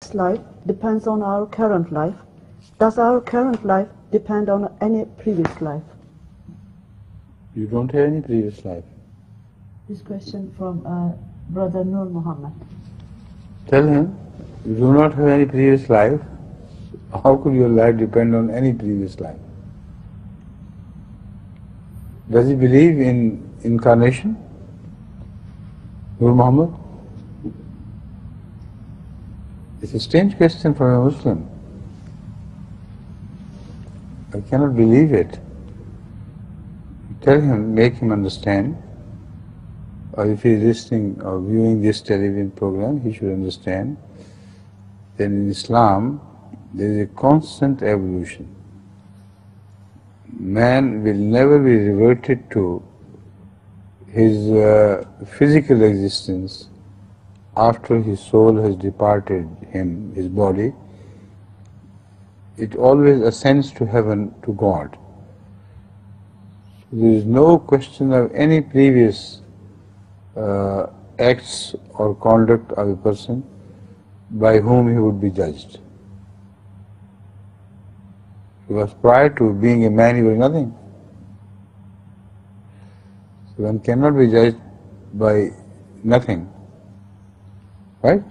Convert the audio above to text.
next life depends on our current life. Does our current life depend on any previous life? You don't have any previous life. This question from Brother Nur Muhammad. Tell him, you do not have any previous life. How could your life depend on any previous life? Does he believe in incarnation? Nur Muhammad? It's a strange question from a Muslim. I cannot believe it. Tell him, make him understand, or if he is listening or viewing this television program, he should understand that in Islam there is a constant evolution. Man will never be reverted to his physical existence after his soul has departed him, his body. It always ascends to heaven, to God. There is no question of any previous acts or conduct of a person by whom he would be judged. Because prior to being a man, he was nothing. So one cannot be judged by nothing, right?